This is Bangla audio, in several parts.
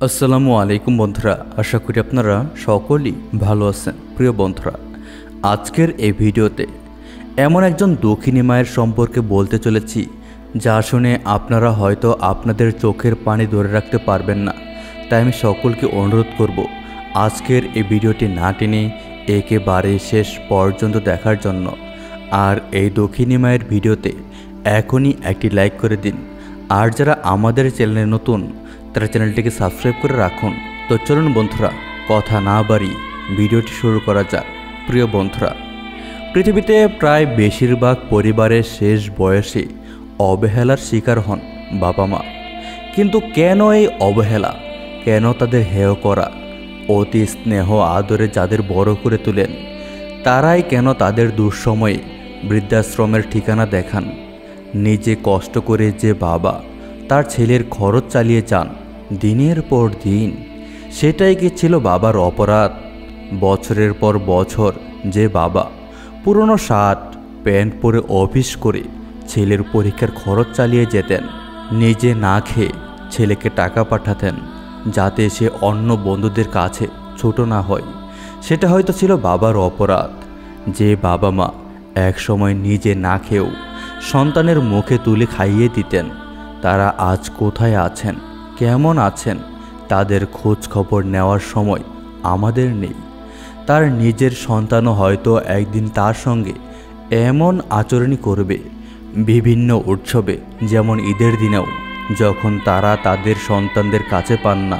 আসসালামু আলাইকুম বন্ধুরা, আশা করি আপনারা সকলেই ভালো আছেন। প্রিয় বন্ধুরা, আজকের এই ভিডিওতে এমন একজন দুঃখিনী মায়ের সম্পর্কে বলতে চলেছি যা শুনে আপনারা হয়তো আপনাদের চোখের পানি ধরে রাখতে পারবেন না। তাই আমি সকলকে অনুরোধ করব আজকের এই ভিডিওটি না টেনে একেবারে শেষ পর্যন্ত দেখার জন্য। আর এই দুঃখিনী মায়ের ভিডিওতে এখনই একটি লাইক করে দিন। আর যারা আমাদের চ্যানেলে নতুন তারা চ্যানেলটিকে সাবস্ক্রাইব করে রাখুন। তো চলুন বন্ধুরা, কথা না বাড়িয়ে ভিডিওটি শুরু করা যাক। প্রিয় বন্ধুরা, পৃথিবীতে প্রায় বেশিরভাগ পরিবারের শেষ বয়সে অবহেলার শিকার হন বাবা মা। কিন্তু কেন এই অবহেলা, কেন তাদের হেয় করা? অতি স্নেহ আদরে যাদের বড় করে তোলেন তারাই কেন তাদের দুঃসময়ে বৃদ্ধাশ্রমের ঠিকানা দেখান? নিজে কষ্ট করে যে বাবা তার ছেলের খরচ চালিয়ে যান দিনের পর দিন, সেটাই কি ছিল বাবার অপরাধ? বছরের পর বছর যে বাবা পুরনো শার্ট প্যান্ট পরে অফিস করে ছেলের পরীক্ষার খরচ চালিয়ে যেতেন, নিজে না খেয়ে ছেলেকে টাকা পাঠাতেন যাতে সে অন্য বন্ধুদের কাছে ছোট না হয়, সেটা হয়তো ছিল বাবার অপরাধ। যে বাবা মা এক সময় নিজে না খেয়েও সন্তানের মুখে তুলে খাইয়ে দিতেন, তারা আজ কোথায় আছেন, কেমন আছেন, তাদের খোঁজ খবর নেওয়ার সময় আমাদের নেই। তার নিজের সন্তানও হয়তো একদিন তার সঙ্গে এমন আচরণই করবে। বিভিন্ন উৎসবে, যেমন ঈদের দিনেও যখন তারা তাদের সন্তানদের কাছে পান না,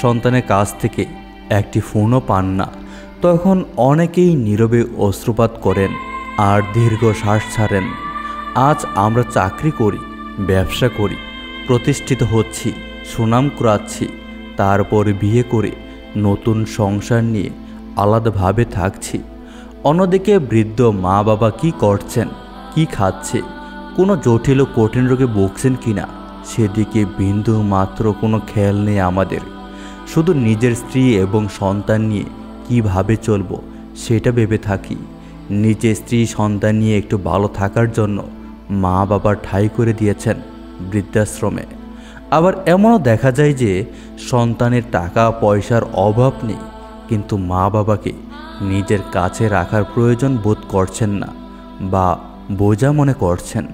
সন্তানের কাছ থেকে একটি ফোনও পান না, তখন অনেকেই নীরবে অশ্রুপাত করেন আর দীর্ঘশ্বাস ছাড়েন। আজ আমরা চাকরি করি, ব্যবসা করি, প্রতিষ্ঠিত হচ্ছি, সুনাম কুড়াচ্ছি, তারপর বিয়ে করে নতুন সংসার নিয়ে আলাদাভাবে থাকছি। অন্যদিকে বৃদ্ধ মা বাবা কি করছেন, কি খাচ্ছে, কোনো জটিল ও কঠিন রোগে ভুগছেন কিনা, সেদিকে বিন্দু মাত্র কোনো খেয়াল নেই আমাদের। শুধু নিজের স্ত্রী এবং সন্তান নিয়ে কিভাবে চলব সেটা ভেবে থাকি। নিজের স্ত্রী সন্তান নিয়ে একটু ভালো থাকার জন্য মা বাবা ঠাঁই করে দিয়েছেন বৃদ্ধাশ্রমে। আবার এমনও দেখা যায় যে সন্তানের টাকা পয়সার অভাব নেই, কিন্তু মা বাবাকে নিজের কাছে রাখার প্রয়োজন বোধ করছেন না বা বোঝা মনে করছেন।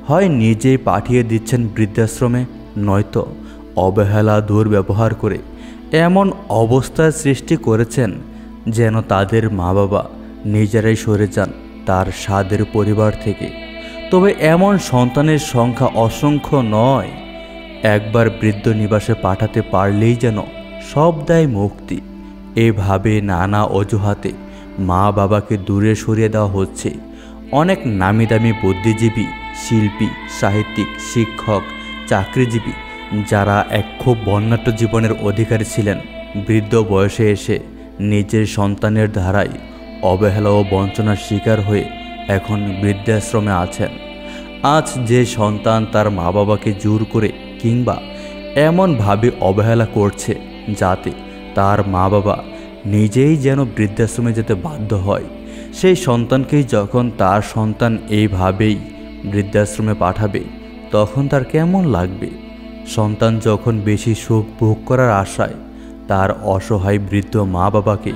হয় নিজেই পাঠিয়ে দিচ্ছেন বৃদ্ধাশ্রমে, নয়তো অবহেলা দুর্ব্যবহার করে এমন অবস্থার সৃষ্টি করেছেন যেন তাদের মা বাবা নিজেরাই সরে যান তার স্বাদের পরিবার থেকে। তবে এমন সন্তানের সংখ্যা অসংখ্য নয়। একবার বৃদ্ধ নিবাসে পাঠাতে পারলেই যেন সব দায় মুক্তি। এভাবে নানা অজুহাতে মা বাবাকে দূরে সরিয়ে দেওয়া হচ্ছে। অনেক নামি দামি বুদ্ধিজীবী, শিল্পী, সাহিত্যিক, শিক্ষক, চাকরিজীবী যারা এক খুব বর্ণাঢ্য জীবনের অধিকারী ছিলেন, বৃদ্ধ বয়সে এসে নিজের সন্তানের ধারায় অবহেলা ও বঞ্চনার শিকার হয়ে এখন বৃদ্ধাশ্রমে আছেন। আজ যে সন্তান তার মা বাবাকে জোর করে কিংবা এমনভাবে অবহেলা করছে যাতে তার মা বাবা নিজেই যেন বৃদ্ধাশ্রমে যেতে বাধ্য হয়, সেই সন্তানকেই যখন তার সন্তান এইভাবেই বৃদ্ধাশ্রমে পাঠাবে তখন তার কেমন লাগবে? সন্তান যখন বেশি সুখ ভোগ করার আশায় তার অসহায় বৃদ্ধ মা বাবাকে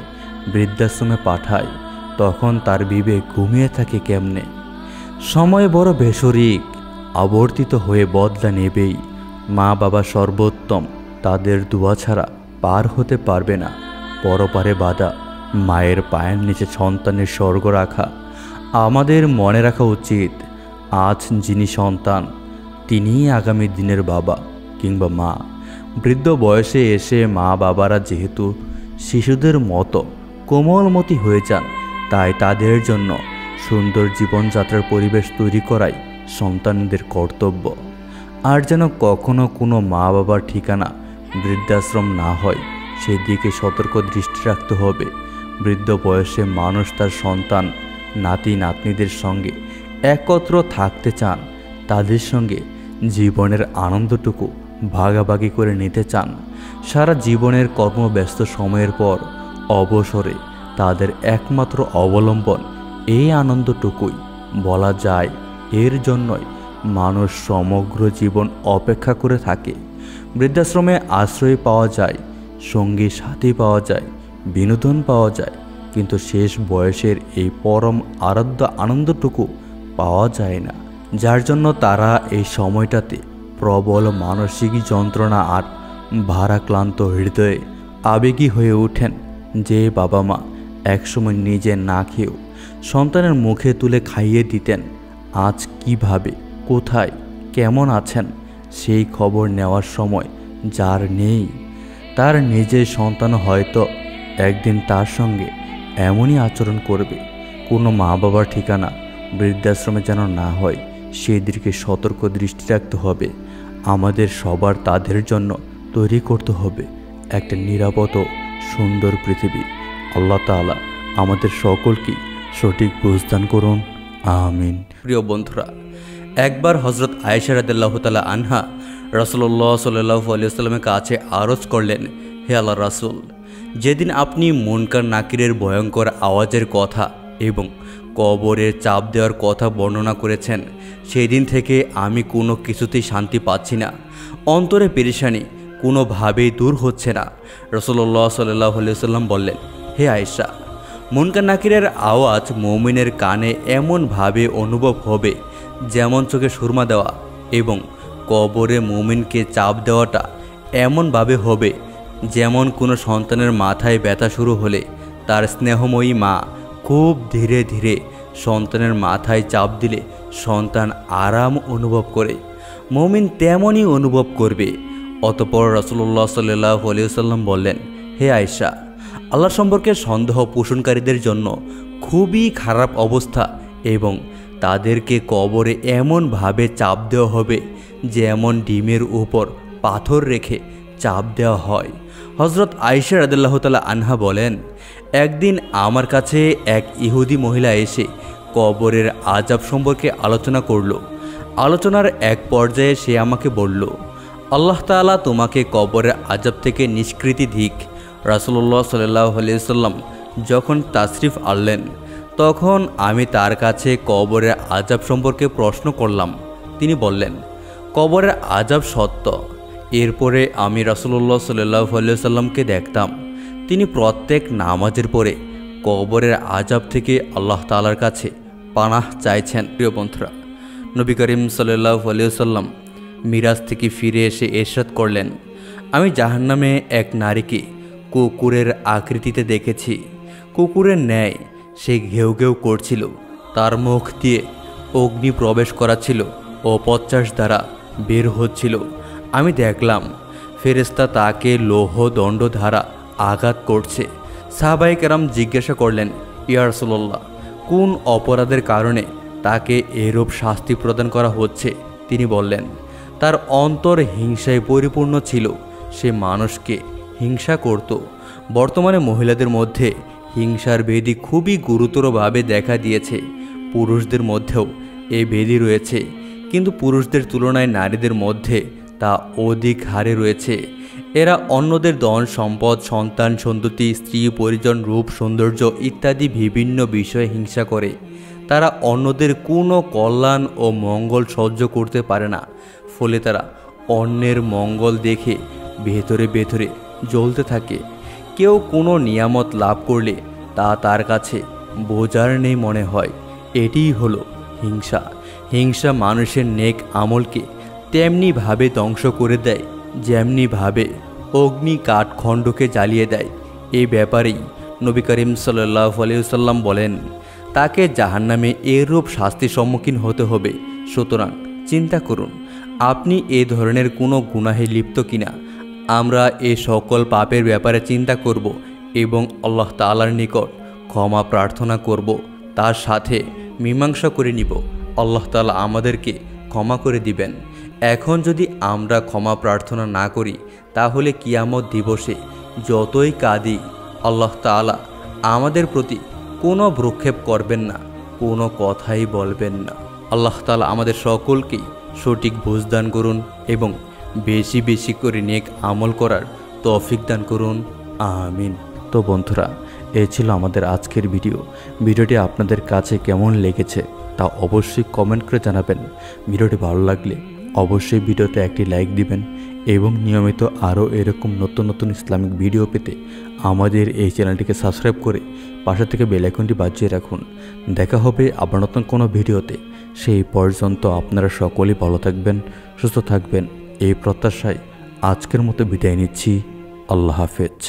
বৃদ্ধাশ্রমে পাঠায়, তখন তার বিবেক ঘুমিয়ে থাকে কেমনে? সময় বড় বেসরিক, আবর্তিত হয়ে বদলা নেবেই। মা বাবা সর্বোত্তম, তাদের দোয়া ছাড়া পার হতে পারবে না। পরপারে বাধা, মায়ের পায়ের নিচে সন্তানের স্বর্গ রাখা। আমাদের মনে রাখা উচিত, আজ যিনি সন্তান তিনিই আগামী দিনের বাবা কিংবা মা। বৃদ্ধ বয়সে এসে মা বাবারা যেহেতু শিশুদের মতো কোমলমতি হয়ে যান, তাই তাদের জন্য সুন্দর জীবনযাত্রার পরিবেশ তৈরি করাই সন্তানদের কর্তব্য। আর যেন কখনো কোনো মা বাবার ঠিকানা বৃদ্ধাশ্রম না হয় সেদিকে সতর্ক দৃষ্টি রাখতে হবে। বৃদ্ধ বয়সে মানুষ তার সন্তান, নাতি নাতনিদের সঙ্গে একত্র থাকতে চান, তাদের সঙ্গে জীবনের আনন্দটুকু ভাগাভাগি করে নিতে চান। সারা জীবনের কর্মব্যস্ত সময়ের পর অবসরে তাদের একমাত্র অবলম্বন এই আনন্দটুকুই। বলা যায় এর জন্যই মানুষ সমগ্র জীবন অপেক্ষা করে থাকে। বৃদ্ধাশ্রমে আশ্রয় পাওয়া যায়, সঙ্গী সাথী পাওয়া যায়, বিনোদন পাওয়া যায়, কিন্তু শেষ বয়সের এই পরম আরাধ্য আনন্দটুকু পাওয়া যায় না, যার জন্য তারা এই সময়টাতে প্রবল মানসিক যন্ত্রণা আর ভারাক্লান্ত হৃদয়ে আবেগী হয়ে ওঠেন। যে বাবা মা একসময় নিজে না খেয়েও সন্তানের মুখে তুলে খাইয়ে দিতেন, আজ কিভাবে, কোথায়, কেমন আছেন সেই খবর নেওয়ার সময় যার নেই, তার নিজের সন্তান হয়তো একদিন তার সঙ্গে এমনই আচরণ করবে। কোনো মা বাবার ঠিকানা বৃদ্ধাশ্রমে যেন না হয়, সেদিকে সতর্ক দৃষ্টি রাখতে হবে। আমাদের সবার তাদের জন্য তৈরি করতে হবে একটা নিরাপদ ও সুন্দর পৃথিবী। আল্লাহ তাআলা আমাদের সকলকে সঠিক বুঝদান করুন, আমিন। প্রিয় বন্ধুরা, একবার হজরত আয়েশা রাদিয়াল্লাহু তাআলা আনহা রাসূলুল্লাহ সাল্লাল্লাহু আলাইহি ওয়াসাল্লামের কাছে আরজ করলেন, হে আল্লাহর রাসূল, যেদিন আপনি মুনকার নাকিরের ভয়ঙ্কর আওয়াজের কথা এবং কবরের চাপ দেওয়ার কথা বর্ণনা করেছেন, সেই দিন থেকে আমি কোনো কিছুতেই শান্তি পাচ্ছি না, অন্তরে পেরেশানি কোনোভাবেই দূর হচ্ছে না। রাসূলুল্লাহ সাল্লাল্লাহু আলাইহি ওয়াসাল্লাম বললেন, হে আয়েশা, মুনকার নাকিরের আওয়াজ মুমিনের কানে এমনভাবে অনুভব হবে যেমন চোখে সুরমা দেওয়া, এবং কবরে মুমিনকে চাপ দেওয়াটা এমনভাবে হবে যেমন কোনো সন্তানের মাথায় ব্যথা শুরু হলে তার স্নেহময়ী মা খুব ধীরে ধীরে সন্তানের মাথায় চাপ দিলে সন্তান আরাম অনুভব করে, মুমিন তেমনই অনুভব করবে। অতঃপর রাসূলুল্লাহ সাল্লাল্লাহু আলাইহি ওয়াসাল্লাম বললেন, হে আয়েশা, আল্লাহ সম্পর্কে সন্দেহ পোষণকারীদের জন্য খুবই খারাপ অবস্থা, এবং তাদেরকে কবরে এমনভাবে চাপ দেওয়া হবে যেমন ডিমের উপর পাথর রেখে চাপ দেওয়া হয়। হজরত আয়েশা রাদিয়াল্লাহু তাআলা আনহা বলেন, একদিন আমার কাছে এক ইহুদি মহিলা এসে কবরের আযাব সম্পর্কে আলোচনা করল। আলোচনার এক পর্যায়ে সে আমাকে বলল, আল্লাহ তাআলা তোমাকে কবরের আযাব থেকে নিষ্কৃতি দিক। রাসূলুল্লাহ সাল্লাল্লাহু আলাইহি ওয়াসাল্লাম যখন তাশরিফ আনলেন, তখন আমি তার কাছে কবরের আযাব সম্পর্কে প্রশ্ন করলাম। তিনি বললেন, কবরের আযাব সত্য। এরপরে আমি রাসূলুল্লাহ সাল্লাল্লাহু আলাইহি ওয়াসাল্লামকে দেখতাম তিনি প্রত্যেক নামাজের পরে কবরের আযাব থেকে আল্লাহ তাআলার কাছে পানাহ চাইছেন। প্রিয় বন্ধুরা, নবী করিম সাল্লাল্লাহু আলাইহি ওয়াসাল্লাম মিরাজ থেকে ফিরে এসে ইরশাদ করলেন, আমি জাহান্নামে এক নারীকে কুকুরের আকৃতিতে দেখেছি। কুকুরের ন্যায় সে ঘেউ ঘেউ করছিল, তার মুখ দিয়ে অগ্নি প্রবেশ করাছিল ও পশ্চাৎ দ্বারা বের হচ্ছিল। আমি দেখলাম ফেরেশতা তাকে লৌহ দণ্ড দ্বারা আঘাত করছে। সাহাবায়ে কেরাম জিজ্ঞাসা করলেন, ইয়া রাসূলুল্লাহ, কোন অপরাধের কারণে তাকে এরূপ শাস্তি প্রদান করা হচ্ছে? তিনি বললেন, তার অন্তর হিংসায় পরিপূর্ণ ছিল, সে মানুষকে হিংসা করত। বর্তমানে মহিলাদের মধ্যে হিংসার ব্যাধি খুবই গুরুতরভাবে দেখা দিয়েছে। পুরুষদের মধ্যেও এই ব্যাধি রয়েছে, কিন্তু পুরুষদের তুলনায় নারীদের মধ্যে তা অধিক হারে রয়েছে। এরা অন্যদের ধন সম্পদ, সন্তান সন্ততি, স্ত্রী পরিজন, রূপ সৌন্দর্য ইত্যাদি বিভিন্ন বিষয়ে হিংসা করে। তারা অন্যদের কোনো কল্যাণ ও মঙ্গল সহ্য করতে পারে না, ফলে তারা অন্যের মঙ্গল দেখে ভেতরে ভেতরে জ্বলতে থাকে। কেউ কোনো নিয়ামত লাভ করলে তা তার কাছে বোঝার নেই মনে হয়। এটিই হলো হিংসা। হিংসা মানুষের নেক আমলকে তেমনিভাবে ধ্বংস করে দেয় যেমনিভাবে অগ্নি কাঠখণ্ডকে জ্বালিয়ে দেয়। এই ব্যাপারেই নবী করিম সাল্লাল্লাহু আলাইহি ওয়াসাল্লাম বলেন, তাকে জাহান্নামে এরূপ শাস্তির সম্মুখীন হতে হবে। সুতরাং চিন্তা করুন, আপনি এ ধরনের কোনো গুনাহে লিপ্ত কিনা। আমরা এ সকল পাপের ব্যাপারে চিন্তা করব এবং আল্লাহ তাআলার নিকট ক্ষমা প্রার্থনা করব, তার সাথে মীমাংসা করে নিব। আল্লাহ তাআলা আমাদেরকে ক্ষমা করে দিবেন। এখন যদি আমরা ক্ষমা প্রার্থনা না করি, তাহলে কিয়ামত দিবসে যতই কাঁদি, আল্লাহ তাআলা আমাদের প্রতি কোনো ভ্রুক্ষেপ করবেন না, কোনো কথাই বলবেন না। আল্লাহ তাআলা আমাদের সকলকেই সঠিক বুঝদান করুন এবং বেশি বেশি করে নেক আমল করার তৌফিক দান করুন, আমিন। তো বন্ধুরা, এই ছিল আমাদের আজকের ভিডিওটি আপনাদের কাছে কেমন লেগেছে তা অবশ্যই কমেন্ট করে জানাবেন। ভিডিওটি ভালো লাগলে অবশ্যই ভিডিওতে একটি লাইক দিবেন এবং নিয়মিত আরও এরকম নতুন নতুন ইসলামিক ভিডিও পেতে আমাদের এই চ্যানেলটিকে সাবস্ক্রাইব করে পাশে থেকে বেল আইকনটি বাজিয়ে রাখুন। দেখা হবে আবার নতুন কোনো ভিডিওতে। সেই পর্যন্ত আপনারা সকলেই ভালো থাকবেন, সুস্থ থাকবেন এই প্রত্যাশায় আজকের মতো বিদায় নিচ্ছি। আল্লাহ হাফেজ।